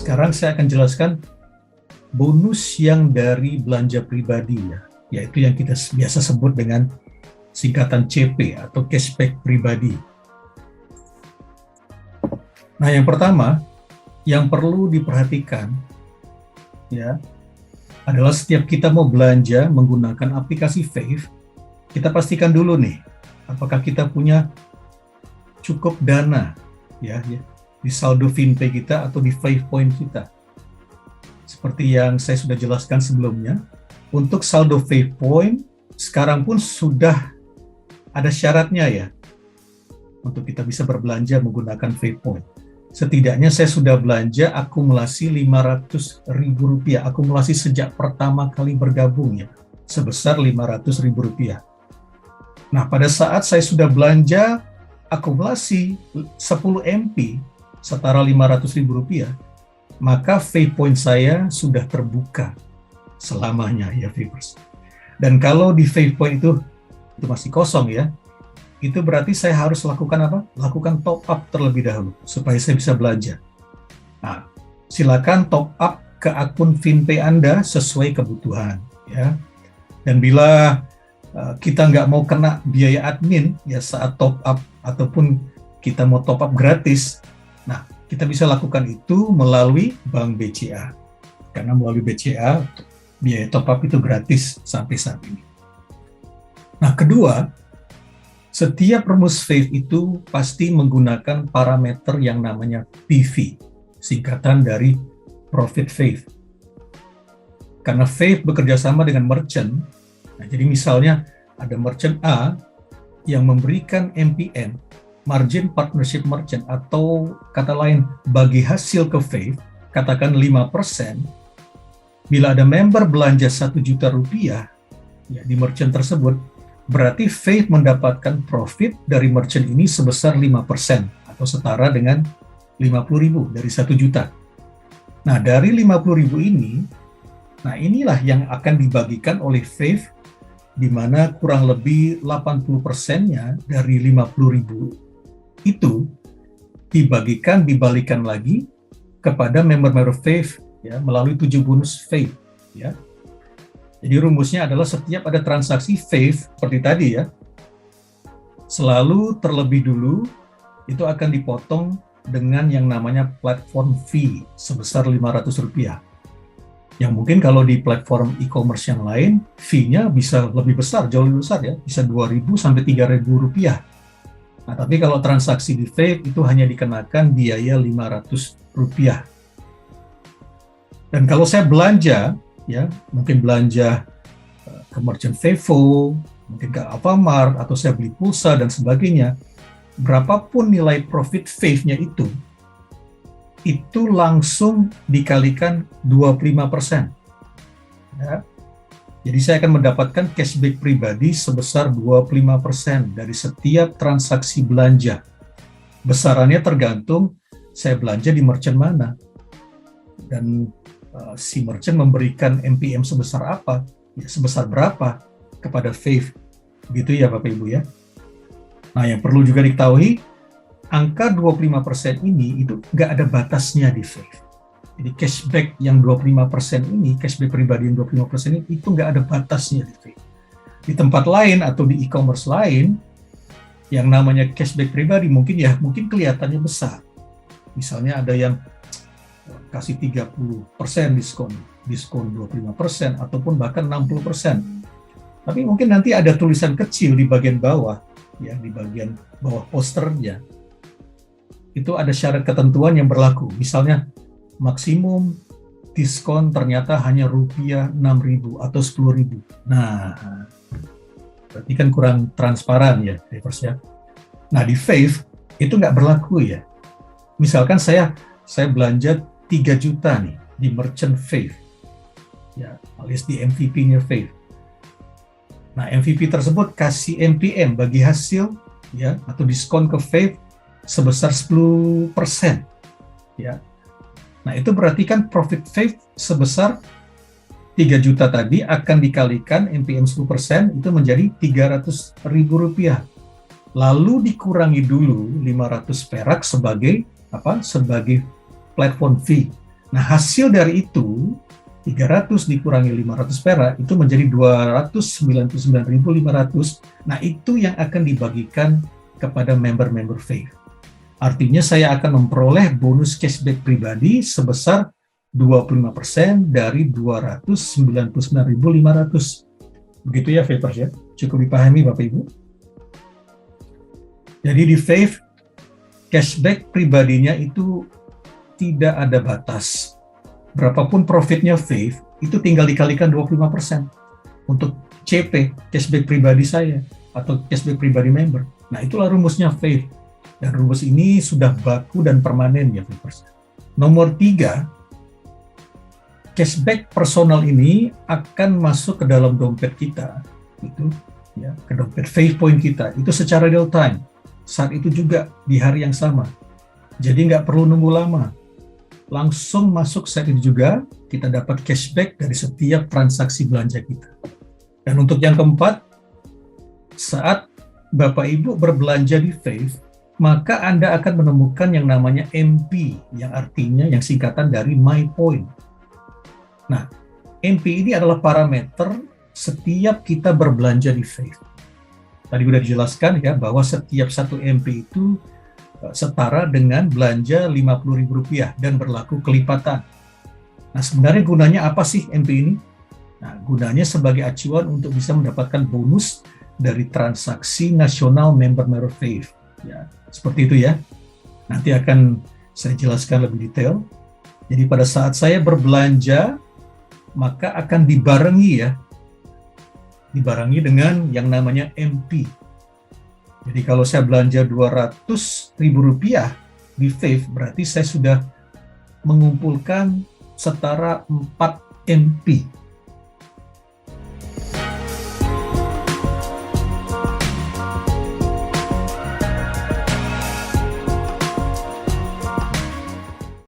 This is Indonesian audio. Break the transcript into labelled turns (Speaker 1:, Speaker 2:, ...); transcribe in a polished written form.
Speaker 1: sekarang saya akan jelaskan bonus yang dari belanja pribadi ya, yaitu yang kita biasa sebut dengan singkatan CP atau cashback pribadi. Nah, yang pertama yang perlu diperhatikan ya adalah setiap kita mau belanja menggunakan aplikasi Fave, kita pastikan dulu nih apakah kita punya cukup dana ya di saldo FinPay kita atau di Fave Point kita. Seperti yang saya sudah jelaskan sebelumnya, untuk saldo Fave Point sekarang pun sudah ada syaratnya ya untuk kita bisa berbelanja menggunakan Fave Point. Setidaknya saya sudah belanja akumulasi Rp500.000, akumulasi sejak pertama kali bergabung ya, sebesar Rp500.000. Nah, pada saat saya sudah belanja akumulasi 10 MP setara Rp500.000, maka Fave Point saya sudah terbuka selamanya ya Vapers. Dan kalau di Fave Point itu masih kosong ya, itu berarti saya harus lakukan apa? Lakukan top up terlebih dahulu supaya saya bisa belanja. Nah, silakan top up ke akun FinPay Anda sesuai kebutuhan ya. Dan bila kita nggak mau kena biaya admin ya saat top up ataupun kita mau top up gratis, nah kita bisa lakukan itu melalui Bank BCA. Karena melalui BCA biaya top up itu gratis sampai saat ini. Nah, kedua, setiap rumus Fave itu pasti menggunakan parameter yang namanya PV, singkatan dari Profit Fave. Karena Fave bekerja sama dengan merchant, nah jadi misalnya ada merchant A yang memberikan MPM, Margin Partnership Merchant, atau kata lain bagi hasil ke Fave, katakan 5%, bila ada member belanja Rp1 juta ya, di merchant tersebut, berarti Fave mendapatkan profit dari merchant ini sebesar 5% atau setara dengan 50.000 dari 1 juta. Nah, dari 50.000 ini, nah inilah yang akan dibagikan oleh Fave, di mana kurang lebih 80%-nya dari 50.000 itu dibalikan lagi kepada member-member Fave ya, melalui 7 bonus Fave ya. Jadi rumusnya adalah setiap ada transaksi Fave seperti tadi ya, selalu terlebih dulu itu akan dipotong dengan yang namanya platform fee sebesar Rp500. Yang mungkin kalau di platform e-commerce yang lain, fee-nya bisa lebih besar, jauh lebih besar ya, bisa Rp2.000 sampai Rp3.000. Nah, tapi kalau transaksi di Fave itu hanya dikenakan biaya Rp500. Dan kalau saya belanja, ya mungkin belanja ke merchant Vevo, mungkin ke Alfamart, atau saya beli pulsa dan sebagainya, berapapun nilai profit Fave-nya itu langsung dikalikan 25%. Ya. Jadi saya akan mendapatkan cashback pribadi sebesar 25% dari setiap transaksi belanja. Besarannya tergantung saya belanja di merchant mana. Dan si merchant memberikan MPM sebesar apa, ya, sebesar berapa kepada Fave, gitu ya Bapak Ibu ya. Nah, yang perlu juga diketahui, angka 25% ini itu nggak ada batasnya di Fave. Jadi cashback yang 25% ini, cashback pribadi yang 25% ini, itu nggak ada batasnya di Fave. Di tempat lain atau di e-commerce lain, yang namanya cashback pribadi mungkin kelihatannya besar. Misalnya ada yang kasih 30% diskon 25%, ataupun bahkan 60%. Tapi mungkin nanti ada tulisan kecil di bagian bawah, ya di bagian bawah posternya. Itu ada syarat ketentuan yang berlaku. Misalnya maksimum diskon ternyata hanya Rp6.000 atau Rp10.000. Nah, berarti kan kurang transparan ya, Vapers ya. Nah, di Fave itu nggak berlaku ya. Misalkan saya belanja 3 juta nih di merchant Fave, ya, alias di MVP-nya Fave. Nah, MVP tersebut kasih MPM bagi hasil, ya, atau diskon ke Fave sebesar 10%, ya. Nah, itu berarti kan profit Fave sebesar 3 juta tadi akan dikalikan MPM 10%, itu menjadi Rp300.000. Lalu dikurangi dulu 500 perak sebagai apa? Sebagai platform fee. Nah, hasil dari itu 300 dikurangi 500 perak itu menjadi 299.500. Nah, itu yang akan dibagikan kepada member-member Faith. Artinya saya akan memperoleh bonus cashback pribadi sebesar 25% dari 299.500. Begitu ya, Faithers ya. Cukup dipahami Bapak Ibu. Jadi di Faith, cashback pribadinya itu tidak ada batas. Berapapun profitnya Faith, itu tinggal dikalikan 25% untuk CP, cashback pribadi saya, atau cashback pribadi member. Nah, itulah rumusnya Faith. Dan rumus ini sudah baku dan permanen ya, Faithers. Nomor 3, cashback personal ini akan masuk ke dalam dompet kita, itu ya, ke dompet Faith Point kita, itu secara real time. Saat itu juga di hari yang sama. Jadi nggak perlu nunggu lama. Langsung masuk saat itu juga, kita dapat cashback dari setiap transaksi belanja kita. Dan untuk yang keempat, saat Bapak Ibu berbelanja di Faith, maka Anda akan menemukan yang namanya MP, yang artinya yang singkatan dari My Point. Nah, MP ini adalah parameter setiap kita berbelanja di Faith. Tadi sudah dijelaskan ya bahwa setiap satu MP itu setara dengan belanja Rp50.000 dan berlaku kelipatan. Nah, sebenarnya gunanya apa sih MP ini? Nah, gunanya sebagai acuan untuk bisa mendapatkan bonus dari transaksi nasional member Faith. Ya, seperti itu ya. Nanti akan saya jelaskan lebih detail. Jadi pada saat saya berbelanja, maka akan dibarengi dengan yang namanya MP. Jadi kalau saya belanja Rp200.000 di Faith, berarti saya sudah mengumpulkan setara 4 MP.